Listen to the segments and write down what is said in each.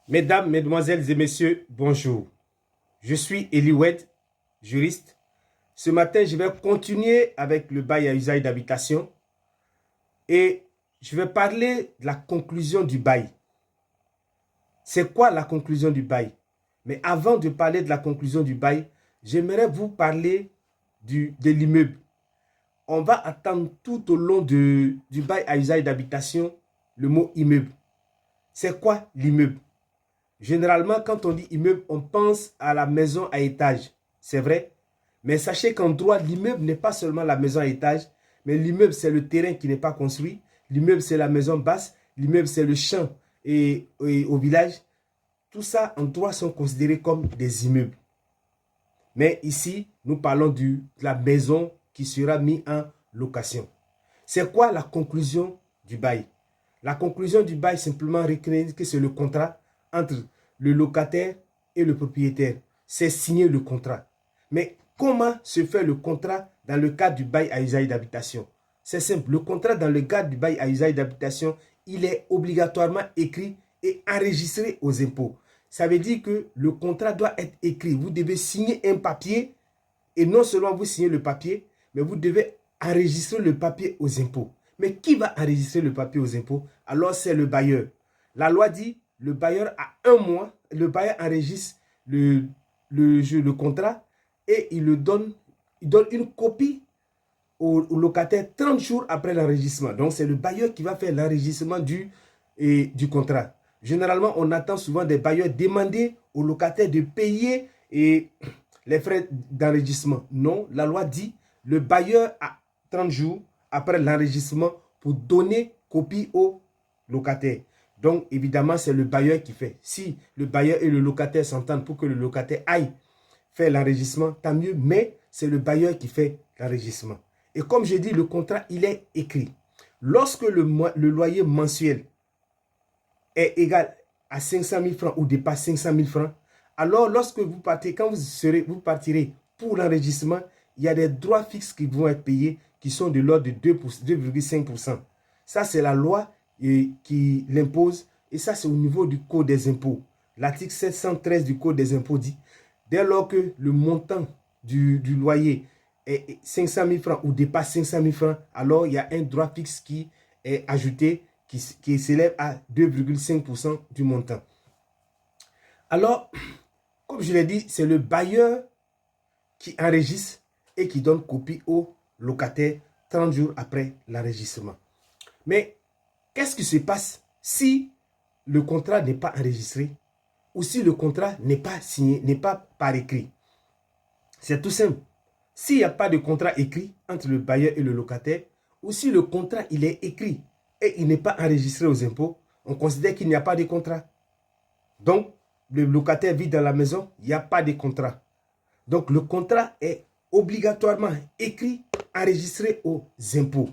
Mesdames, Mesdemoiselles et Messieurs, bonjour. Je suis Elioued, juriste. Ce matin, je vais continuer avec le bail à usage d'habitation et je vais parler de la conclusion du bail. C'est quoi la conclusion du bail? Mais avant de parler de la conclusion du bail, j'aimerais vous parler de l'immeuble. On va attendre tout au long du bail à usage d'habitation le mot immeuble. C'est quoi l'immeuble? Généralement, quand on dit immeuble, on pense à la maison à étage. C'est vrai. Mais sachez qu'en droit, l'immeuble n'est pas seulement la maison à étage, mais l'immeuble, c'est le terrain qui n'est pas construit. L'immeuble, c'est la maison basse. L'immeuble, c'est le champ et au village. Tout ça, en droit, sont considérés comme des immeubles. Mais ici, nous parlons de la maison qui sera mise en location. C'est quoi la conclusion du bail? La conclusion du bail simplement reconnaît que c'est le contrat entre le locataire et le propriétaire. C'est signer le contrat. Mais comment se fait le contrat dans le cadre du bail à usage d'habitation? C'est simple. Le contrat dans le cadre du bail à usage d'habitation, il est obligatoirement écrit et enregistré aux impôts. Ça veut dire que le contrat doit être écrit. Vous devez signer un papier et non seulement vous signez le papier, mais vous devez enregistrer le papier aux impôts. Mais qui va enregistrer le papier aux impôts? Alors c'est le bailleur. La loi dit le bailleur a un mois, le bailleur enregistre le contrat et il donne une copie au locataire 30 jours après l'enregistrement. Donc c'est le bailleur qui va faire l'enregistrement du contrat. Généralement, on attend souvent des bailleurs demander au locataire de payer les frais d'enregistrement. Non, la loi dit le bailleur a 30 jours après l'enregistrement pour donner copie au locataire. Donc, évidemment, c'est le bailleur qui fait. Si le bailleur et le locataire s'entendent pour que le locataire aille faire l'enregistrement, tant mieux, mais c'est le bailleur qui fait l'enregistrement. Et comme je dis, le contrat, il est écrit. Lorsque le loyer mensuel est égal à 500 000 francs ou dépasse 500 000 francs, alors lorsque vous partez, quand vous partirez pour l'enregistrement, il y a des droits fixes qui vont être payés qui sont de l'ordre de 2,5%. Ça, c'est la loi qui l'impose et ça, c'est au niveau du Code des impôts. L'article 713 du Code des impôts dit, dès lors que le montant du loyer est 500 000 francs ou dépasse 500 000 francs, alors il y a un droit fixe qui est ajouté qui s'élève à 2,5% du montant. Alors, comme je l'ai dit, c'est le bailleur qui enregistre et qui donne copie au locataire 30 jours après l'enregistrement. Mais qu'est-ce qui se passe si le contrat n'est pas enregistré ou si le contrat n'est pas signé, n'est pas par écrit? C'est tout simple. S'il n'y a pas de contrat écrit entre le bailleur et le locataire, ou si le contrat il est écrit et il n'est pas enregistré aux impôts, on considère qu'il n'y a pas de contrat. Donc, le locataire vit dans la maison, il n'y a pas de contrat. Donc, le contrat est obligatoirement écrit, enregistré aux impôts.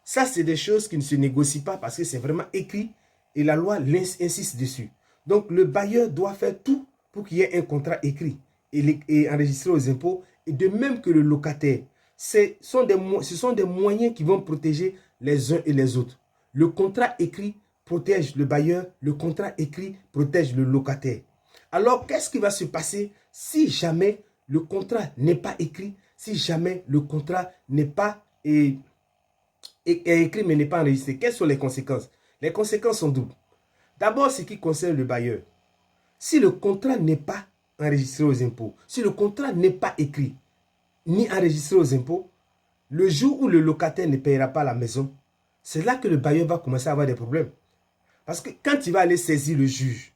Ça, c'est des choses qui ne se négocient pas parce que c'est vraiment écrit et la loi insiste dessus. Donc, le bailleur doit faire tout pour qu'il y ait un contrat écrit et enregistré aux impôts. Et de même que le locataire, ce sont des moyens qui vont protéger les uns et les autres. Le contrat écrit protège le bailleur, le contrat écrit protège le locataire. Alors, qu'est-ce qui va se passer si jamais le contrat n'est pas écrit, si jamais le contrat n'est pas écrit mais n'est pas enregistré? Quelles sont les conséquences? Les conséquences sont doubles. D'abord, ce qui concerne le bailleur. Si le contrat n'est pas enregistré aux impôts, si le contrat n'est pas écrit ni enregistré aux impôts, le jour où le locataire ne paiera pas la maison, c'est là que le bailleur va commencer à avoir des problèmes. Parce que quand il va aller saisir le juge,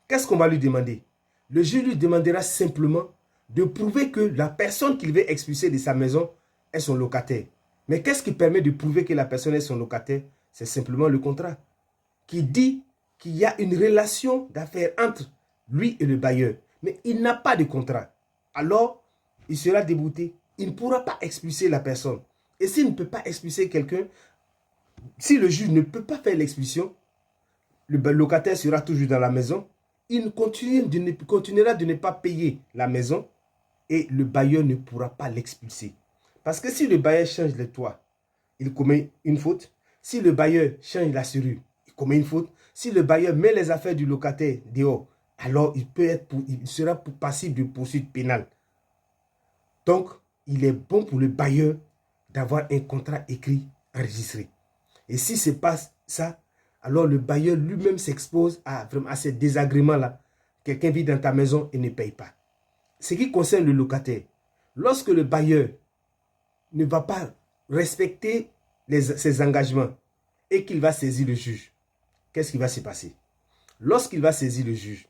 qu'est-ce qu'on va lui demander? Le juge lui demandera simplement de prouver que la personne qu'il veut expulser de sa maison est son locataire. Mais qu'est-ce qui permet de prouver que la personne est son locataire? C'est simplement le contrat qui dit qu'il y a une relation d'affaires entre lui et le bailleur. Mais il n'a pas de contrat. Alors, il sera débouté. Il ne pourra pas expulser la personne. Et s'il ne peut pas expulser quelqu'un, si le juge ne peut pas faire l'expulsion, le locataire sera toujours dans la maison. Il continuera de ne pas payer la maison et le bailleur ne pourra pas l'expulser. Parce que si le bailleur change le toit, il commet une faute. Si le bailleur change la serrure, il commet une faute. Si le bailleur met les affaires du locataire dehors, alors il sera passible de poursuite pénale. Donc, il est bon pour le bailleur d'avoir un contrat écrit enregistré. Et si ce n'est pas ça, alors le bailleur lui-même s'expose à ces désagréments-là. Quelqu'un vit dans ta maison et ne paye pas. Ce qui concerne le locataire, lorsque le bailleur ne va pas respecter ses engagements et qu'il va saisir le juge, qu'est-ce qui va se passer? Lorsqu'il va saisir le juge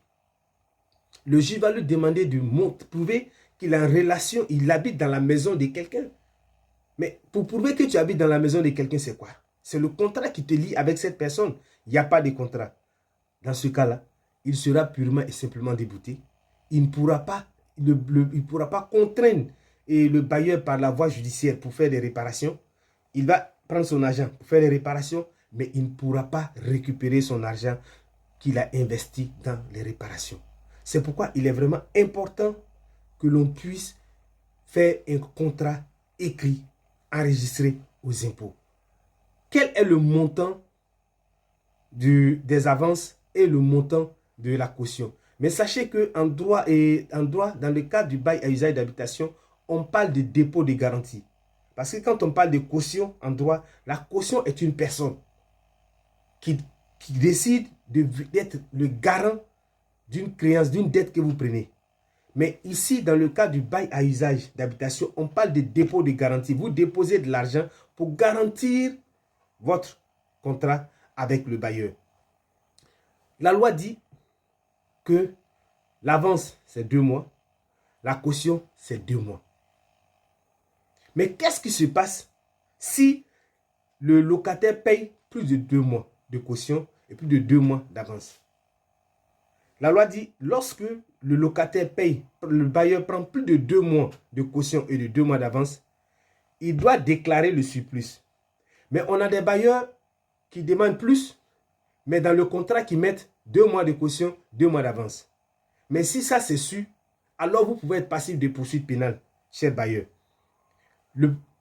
va lui demander de prouver qu'il est en relation, il habite dans la maison de quelqu'un. Mais pour prouver que tu habites dans la maison de quelqu'un, c'est quoi? C'est le contrat qui te lie avec cette personne. Il n'y a pas de contrat. Dans ce cas-là, il sera purement et simplement débouté. Il ne pourra pas, il pourra pas contraindre le bailleur par la voie judiciaire pour faire des réparations. Il va prendre son argent pour faire des réparations, mais il ne pourra pas récupérer son argent qu'il a investi dans les réparations. C'est pourquoi il est vraiment important que l'on puisse faire un contrat écrit, enregistré aux impôts. Quel est le montant des avances et le montant de la caution? Mais sachez qu'en droit, dans le cadre du bail à usage d'habitation, on parle de dépôt de garantie. Parce que quand on parle de caution en droit, la caution est une personne qui décide d'être le garant d'une créance, d'une dette que vous prenez. Mais ici, dans le cas du bail à usage d'habitation, on parle de dépôt de garantie. Vous déposez de l'argent pour garantir votre contrat avec le bailleur. La loi dit que l'avance, c'est 2 mois. La caution, c'est 2 mois. Mais qu'est-ce qui se passe si le locataire paye plus de 2 mois de caution et plus de 2 mois d'avance? La loi dit, lorsque le locataire paye, le bailleur prend plus de 2 mois de caution et de 2 mois d'avance, il doit déclarer le surplus. Mais on a des bailleurs qui demandent plus, mais dans le contrat qui mettent 2 mois de caution, 2 mois d'avance. Mais si ça c'est su, alors vous pouvez être passif de poursuite pénale, cher bailleur.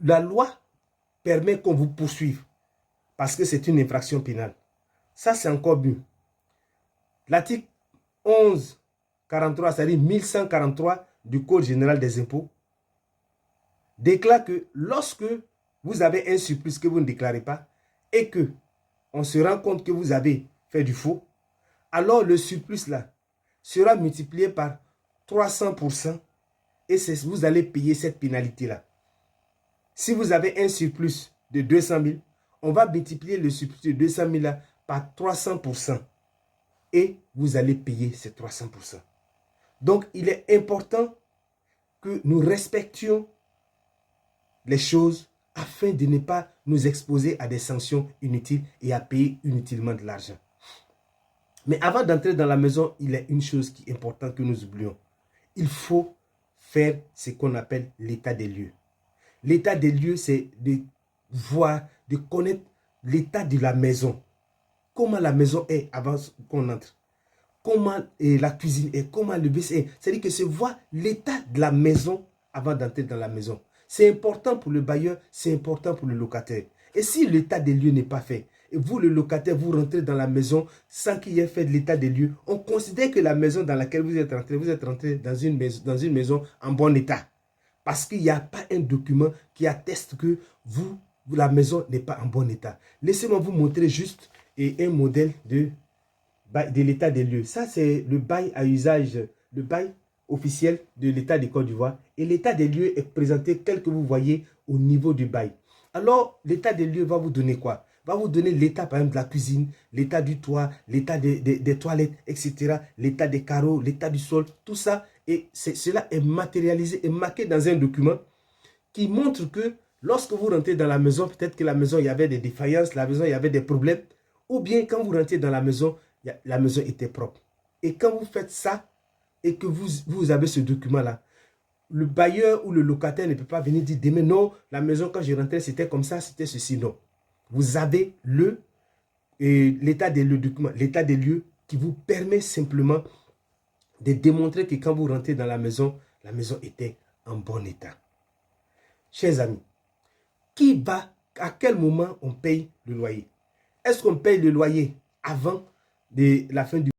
La loi permet qu'on vous poursuive parce que c'est une infraction pénale. Ça c'est encore mieux. L'article 1143, c'est-à-dire 1143 du Code général des impôts, déclare que lorsque vous avez un surplus que vous ne déclarez pas et que on se rend compte que vous avez fait du faux, alors le surplus là sera multiplié par 300% et vous allez payer cette pénalité là. Si vous avez un surplus de 200 000, on va multiplier le surplus de 200 000 là par 300%. Et vous allez payer ces 300%. Donc, il est important que nous respections les choses afin de ne pas nous exposer à des sanctions inutiles et à payer inutilement de l'argent. Mais avant d'entrer dans la maison, il y a une chose qui est importante que nous oublions. Il faut faire ce qu'on appelle l'état des lieux. L'état des lieux, c'est de voir, de connaître l'état de la maison. Comment la maison est avant qu'on entre. Comment la cuisine est, comment le WC est. C'est-à-dire que c'est voir l'état de la maison avant d'entrer dans la maison. C'est important pour le bailleur, c'est important pour le locataire. Et si l'état des lieux n'est pas fait, et vous, le locataire, vous rentrez dans la maison sans qu'il y ait fait de l'état des lieux, on considère que la maison dans laquelle vous êtes rentré dans une maison en bon état. Parce qu'il n'y a pas un document qui atteste que la maison n'est pas en bon état. Laissez-moi vous montrer juste un modèle de l'état des lieux. Ça, c'est le bail à usage, le bail officiel de l'État de Côte d'Ivoire. Et l'état des lieux est présenté tel que vous voyez au niveau du bail. Alors, l'état des lieux va vous donner quoi? Va vous donner l'état, par exemple, de la cuisine, l'état du toit, l'état des toilettes, etc. L'état des carreaux, l'état du sol, tout ça. Et cela est matérialisé et marqué dans un document qui montre que lorsque vous rentrez dans la maison, peut-être que la maison, il y avait des défaillances, la maison, il y avait des problèmes. Ou bien quand vous rentrez dans la maison était propre. Et quand vous faites ça, et que vous avez ce document-là, le bailleur ou le locataire ne peut pas venir dire demain, non, la maison quand je rentrais, c'était comme ça, c'était ceci, non. Vous avez l'état des lieux, l'état des lieux qui vous permet simplement de démontrer que quand vous rentrez dans la maison était en bon état. Chers amis, à quel moment on paye le loyer? Est-ce qu'on paye le loyer avant de la fin du